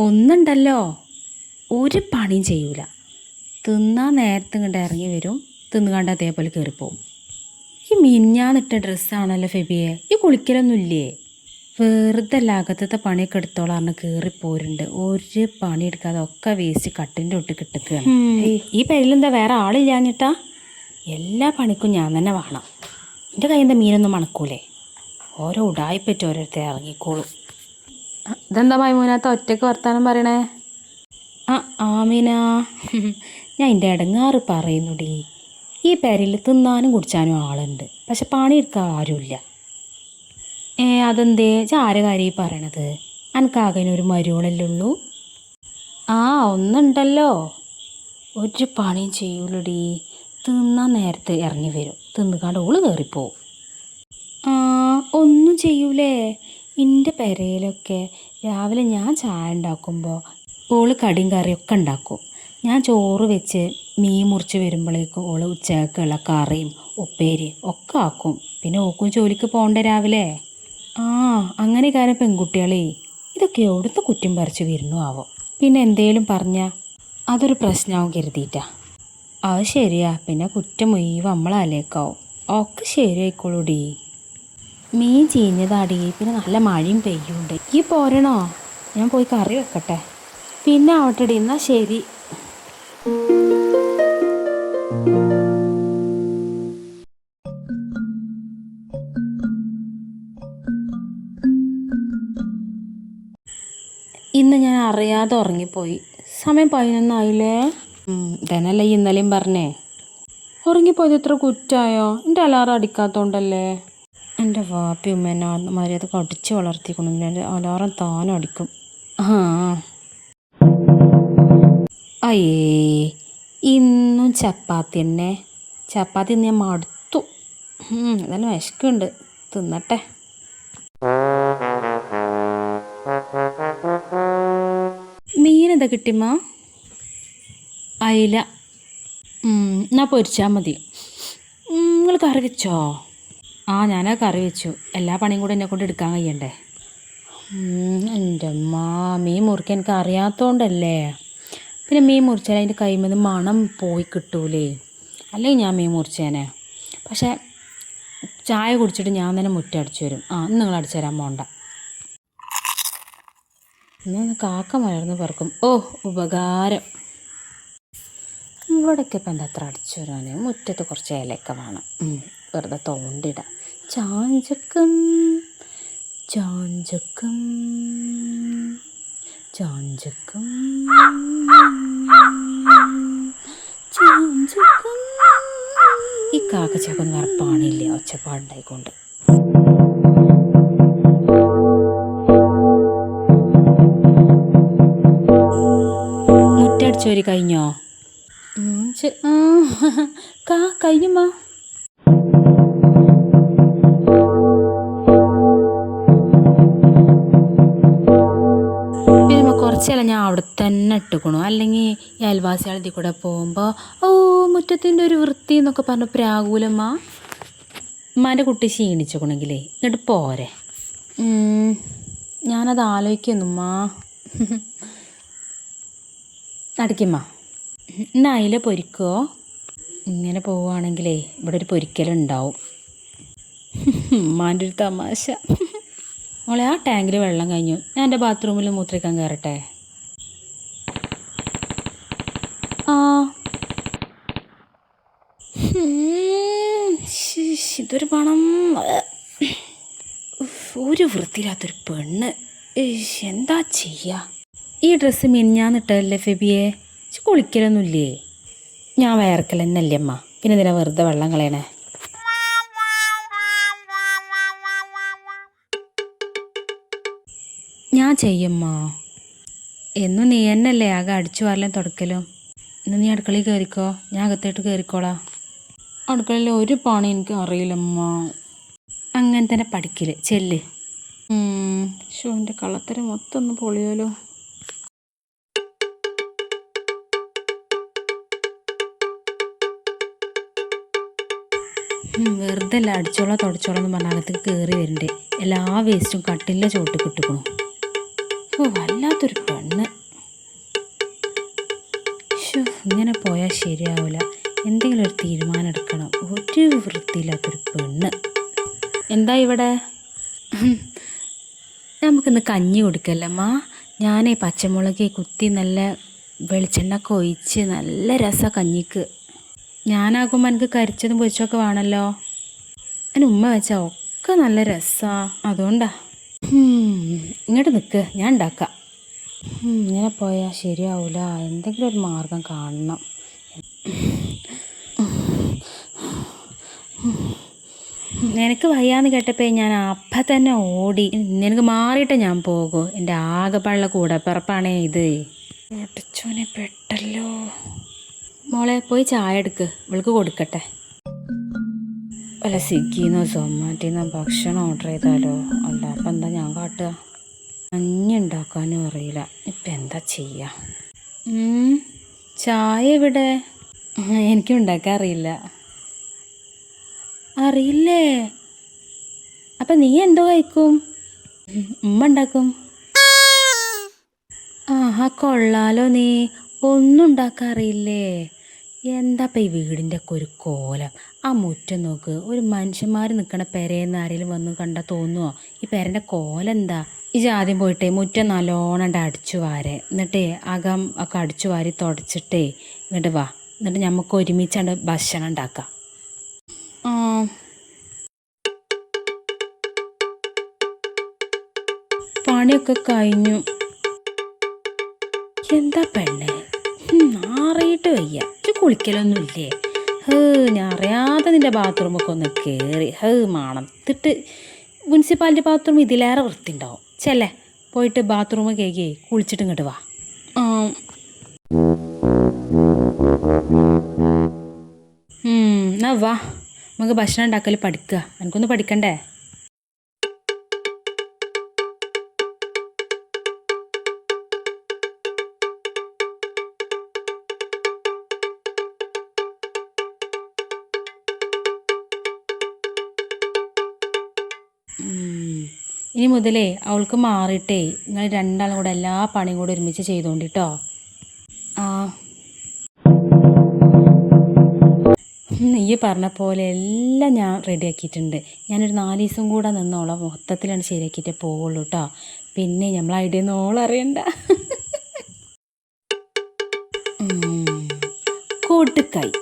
ഒന്നുണ്ടല്ലോ, ഒരു പണിയും ചെയ്യൂല. തിന്നാൻ നേരത്തെ ഇങ്ങോട്ട് ഇറങ്ങി വരും, തിന്നുകാണ്ട് അതേപോലെ കയറിപ്പോവും. ഈ മിനിഞ്ഞാന്നിട്ട ഡ്രസ്സാണല്ലോ ഫെബിയെ, ഈ കുളിക്കലൊന്നുമില്ലേ? വെറുതെ അകത്തത്തെ പണിയൊക്കെ എടുത്തോളാം പറഞ്ഞ് കയറിപ്പോരുന്നുണ്ട്. ഒരു പണി എടുക്കാതെ ഒക്കെ വേസ്റ്റ് കട്ടിൻ്റെ ഒട്ടി കിട്ടുകയാണ്. ഈ പേരിലെന്താ വേറെ ആളില്ലാഞ്ഞിട്ടാ? എല്ലാ പണിക്കും ഞാൻ തന്നെ വേണം. എൻ്റെ കയ്യിൽ നിന്ന് മീനൊന്നും മണക്കൂലേ? ഓരോ ഉടായിപ്പറ്റി ഓരോരുത്തർ ഇറങ്ങിക്കോളും. ഇതെന്താ മൈമൂനത്ത ഒറ്റയ്ക്ക് വർത്താനം പറയണേ? ആമീന, ഞാൻ എൻ്റെ ഇടങ്ങാറ് പറയുന്നുടി. ഈ പേരിൽ തിന്നാനും കുടിച്ചാനും ആളുണ്ട്, പക്ഷെ പണിയെടുക്കാൻ ആരുമില്ല. അതെന്തേ ആരെ കാര്യം ഈ പറയണത്? അനക്കാകനൊരു മരുവളല്ലേ ഉള്ളൂ. ഒന്നുണ്ടല്ലോ, ഒരു പണിയും ചെയ്യൂലടി. തിന്നാൻ നേരത്തെ ഇറങ്ങി വരും, തിന്നുകാണ്ട് ഓള് കയറിപ്പോവും. ഒന്നും ചെയ്യൂലേ? എൻ്റെ പെരയിലൊക്കെ രാവിലെ ഞാൻ ചായ ഉണ്ടാക്കുമ്പോൾ ഓള് കടിയും കറിയൊക്കെ ഉണ്ടാക്കും. ഞാൻ ചോറ് വെച്ച് മീൻ മുറിച്ച് വരുമ്പോഴേക്കും ഓള് ഉച്ചക്കുള്ള കറിയും ഉപ്പേരി ഒക്കെ ആക്കും. പിന്നെ ഓക്കും ജോലിക്ക് പോകണ്ടേ രാവിലെ. അങ്ങനെ കാര്യം പെൺകുട്ടികളെ ഇതൊക്കെ എവിടുത്തെ കുറ്റം പറിച്ച് വരുന്നു ആവോ. പിന്നെ എന്തേലും പറഞ്ഞാൽ അതൊരു പ്രശ്നമാവും കരുതിയിട്ടാ. അത് ശരിയാ, പിന്നെ കുറ്റം മുഴുവൻ നമ്മളാലേക്കാവും. ഒക്കെ ശരിയായിക്കോളൂടി. മീൻ ചീഞ്ഞതാടി, പിന്നെ നല്ല മഴയും പെയ്യുണ്ട്. ഈ പോരണോ? ഞാൻ പോയി കറി വെക്കട്ടെ. പിന്നെ ആവട്ടെടി, എന്നാൽ ശരി. ഇന്ന് ഞാൻ അറിയാതെ ഉറങ്ങിപ്പോയി. സമയം 11 ആയില്ലേ? ഇതന്നല്ലേ ഇന്നലെയും പറഞ്ഞേ. ഉറങ്ങിപ്പോയത് ഇത്ര കുറ്റായോ? എൻ്റെ അലാറം അടിക്കാത്തോണ്ടല്ലേ? എൻ്റെ വാപ്പി ഉമ്മേനെ മര്യാദ കടിച്ച് വളർത്തിക്കൊണ്ടു. എൻ്റെ അലാറം താനും അടിക്കും. അയ്യേ, ഇന്നും ചപ്പാത്തി തന്നെ. ചപ്പാത്തി ഞാൻ മടുത്തു. എന്നാലും വിശക്കുണ്ട്, തിന്നട്ടെ. മീനെന്താ കിട്ടിമ്മ? അയില. എന്നാൽ പൊരിച്ചാൽ മതി. നിങ്ങൾ കറി വെച്ചോ? ഞാനാ കറി വെച്ചു. എല്ലാ പണിയും കൂടെ എന്നെക്കൊണ്ട് എടുക്കാൻ കഴിയണ്ടേ? എൻ്റെ അമ്മ, മീൻ മുറിക്കാൻ എനിക്ക് അറിയാത്തതുകൊണ്ടല്ലേ. പിന്നെ മീൻ മുറിച്ചാൽ അതിൻ്റെ കൈമേൽ മണം പോയി കിട്ടൂലേ. അല്ലെങ്കിൽ ഞാൻ മീൻ മുറിച്ചേനെ. പക്ഷേ ചായ കുടിച്ചിട്ട് ഞാൻ തന്നെ മുറ്റടിച്ചു വരും. നിങ്ങൾ അടിച്ചു തരാൻ പോണ്ട. ഇന്ന് കാക്ക മലർന്ന് പറക്കും. ഉപകാരം. ഇവിടേക്ക് ഇപ്പം എന്താ അത്ര അടിച്ചു വരാൻ? മുറ്റത്ത് കുറച്ച് ഇലയൊക്കെ വേണം. വെറുതെ തോണ്ടിടാം. ചാഞ്ചക്കം ചാഞ്ചക്കം ചാഞ്ചക്കം ചാഞ്ചക്കം. ഈ കാക്കച്ചക്കൊന്നും വേറെ പണിയില്ല, ഒച്ചപ്പാടുണ്ടായിക്കൊണ്ട്. മുറ്റടിച്ചോരി കഴിഞ്ഞോ? കഴിഞ്ഞമ്മ. പിന്നെ കുറച്ചെല്ലാം ഞാൻ അവിടെ തന്നെ ഇട്ടുക്കണു. അല്ലെങ്കിൽ ഈ അയൽവാസികളതി കൂടെ പോകുമ്പോൾ മുറ്റത്തിൻ്റെ ഒരു വൃത്തി എന്നൊക്കെ പറഞ്ഞ പ്രാകൂലമ്മ. ഉമ്മാൻ്റെ കുട്ടി ക്ഷീണിച്ചോക്കണെങ്കിലേ ഇങ്ങോട്ട് പോരെ. ഞാനത് ആലോചിക്കുന്നുമ്മ. അടിക്കുമ്മ. ഇന്ന് അയില പൊരിക്കോ? ഇങ്ങനെ പോവുകയാണെങ്കിലേ ഇവിടെ ഒരു പൊരിക്കലുണ്ടാവും. ഉമ്മാൻ്റെ ഒരു തമാശ. മോളെ, ആ ടാങ്കിൽ വെള്ളം കഴിഞ്ഞു. ഞാൻ എൻ്റെ ബാത്റൂമിൽ മൂത്രിക്കാൻ കയറട്ടെ? ഇതൊരു പണം. ഒരു വൃത്തിയില്ലാത്തൊരു പെണ്ണ്. എന്താ ചെയ്യുക? ഈ ഡ്രസ്സ് മിനിഞ്ഞാന്നിട്ടല്ലേ ഫെബിയെ? കുളിക്കലൊന്നുമില്ലേ? ഞാൻ വയർക്കൽ തന്നെയല്ലേ അമ്മ, പിന്നെ ഇതിനെ വെറുതെ വെള്ളം കളയണേ? ഞാൻ ചെയ്യമ്മ. എന്നും നീ എന്നല്ലേ ആകെ അടിച്ചു വാരലും തുടക്കലും. ഇന്ന് നീ അടുക്കളയിൽ കയറിക്കോ, ഞാൻ അകത്തോട്ട് കയറിക്കോളാം. അടുക്കളയിൽ ഒരു പണി എനിക്ക് അറിയില്ലമ്മ. അങ്ങനെ തന്നെ പഠിക്കല് ചെല്ല്. എൻ്റെ കള്ളത്തരം മൊത്തം ഒന്ന് പൊളിയോലോ. വെറുതെ അല്ല അടിച്ചോളാം തുടച്ചോളാം എന്ന് പറഞ്ഞ അകത്തേക്ക് കയറി വരണ്ടേ. എല്ലാ വേസ്റ്റും കട്ടിലെ ചോട്ട് കിട്ടിക്കണു. വല്ലാത്തൊരു പെണ്ണ്. ഇങ്ങനെ പോയാൽ ശരിയാവില്ല. എന്തെങ്കിലും ഒരു തീരുമാനം എടുക്കണം. ഒരു വൃത്തിയില്ലാത്തൊരു പെണ്ണ്. എന്താ ഇവിടെ? നമുക്കിന്ന് കഞ്ഞി കുടിക്കല്ലമ്മ. ഞാനേ പച്ചമുളക് കുത്തി നല്ല വെളിച്ചെണ്ണയൊക്കെ ഒഴിച്ച് നല്ല രസമാണ് കഞ്ഞിക്ക്. ഞാനാകുമ്പോൾ എനിക്ക് കരിച്ചതും പൊരിച്ചൊക്കെ വേണമല്ലോ. അതിന് ഉമ്മ വെച്ചാൽ ഒക്കെ നല്ല രസമാണ്. അതുകൊണ്ടാ. ഇങ്ങോട്ട് നിൽക്ക്, ഞാൻ ഉണ്ടാക്കാം. ഇങ്ങനെ പോയാൽ ശരിയാവില്ല. എന്തെങ്കിലും ഒരു മാർഗം കാണണം. നിനക്ക് വയ്യാന്ന് കേട്ടപ്പോൾ ഞാൻ അപ്പം തന്നെ ഓടി. നിനക്ക് മാറിയിട്ട് ഞാൻ പോകും. എൻ്റെ ആകെപ്പാടുള്ള കൂടപ്പിറപ്പാണേ ഇത്. ഒട്ടിച്ചോനെ പെട്ടല്ലോ. മോളെ പോയി ചായ എടുക്ക്, ഇവൾക്ക് കൊടുക്കട്ടെ. വല്ല സ്വിഗ്ഗിന്നോ സൊമാറ്റോന്നോ ഭക്ഷണം ഓർഡർ ചെയ്താലോ? അല്ല അപ്പം എന്താ ഞാൻ കാട്ടുക? കഞ്ഞി ഉണ്ടാക്കാനും അറിയില്ല. ഇപ്പം എന്താ ചെയ്യുക? ചായ ഇവിടെ? എനിക്കും ഉണ്ടാക്കാൻ അറിയില്ല. അറിയില്ലേ? അപ്പം നീ എന്തോ കഴിക്കും? ഉമ്മ ഉണ്ടാക്കും. ആഹാ കൊള്ളാലോ. നീ ഒന്നും ഉണ്ടാക്കാറില്ലേ? എന്താപ്പം ഈ വീടിൻ്റെ ഒക്കെ ഒരു കോലം. ആ മുറ്റം നോക്ക്. ഒരു മനുഷ്യന്മാർ നിൽക്കണ പെരേന്ന് ആരെങ്കിലും വന്ന് കണ്ടാൽ തോന്നുമോ ഈ പെരേൻ്റെ കോലം എന്താ? ഈ ആദ്യം പോയിട്ടേ മുറ്റം നല്ലോണം അടിച്ചു വാരേ. എന്നിട്ടേ അകം ഒക്കെ അടിച്ചു വാരി തുടച്ചിട്ടേ ഇങ്ങോട്ട് വാ. എന്നിട്ട് നമുക്ക് ഒരുമിച്ചാണ്ട് ഭക്ഷണം ഉണ്ടാക്കാം. പണിയൊക്കെ കഴിഞ്ഞു. എന്താ പെണ്ണേ നാറിയിട്ട് വയ്യ. കുളിക്കലൊന്നുമില്ലേ? ഞാൻ അറിയാതെ നിൻ്റെ ബാത്റൂമൊക്കെ ഒന്ന് കയറി. മണത്തിട്ട് മുനിസിപ്പാലിറ്റി ബാത്റൂം ഇതിലേറെ വൃത്തിയുണ്ടാവും. ചെല്ലേ പോയിട്ട് ബാത്റൂം കേൾക്കി കുളിച്ചിട്ട് ഇങ്ങോട്ട് വാ. എന്നാ വാ, നമുക്ക് ഭക്ഷണം ഉണ്ടാക്കൽ പഠിക്കുക. എനിക്കൊന്ന് പഠിക്കണ്ടേ? ഇനി മുതലേ അവൾക്ക് മാറിയിട്ടേ നിങ്ങൾ രണ്ടാളും കൂടെ എല്ലാ പണിയും കൂടെ ഒരുമിച്ച് ചെയ്തോണ്ടിട്ടോ. നീ പറഞ്ഞ പോലെ എല്ലാം ഞാൻ റെഡിയാക്കിയിട്ടുണ്ട്. ഞാനൊരു 4 ദിവസം കൂടെ നിന്നോളാം. മൊത്തത്തിലാണ് ശരിയാക്കിയിട്ടേ പോവുള്ളൂ കേട്ടോ. പിന്നെ നമ്മൾ ഐഡിയ നോളം അറിയണ്ട. കൂട്ടുക്കായി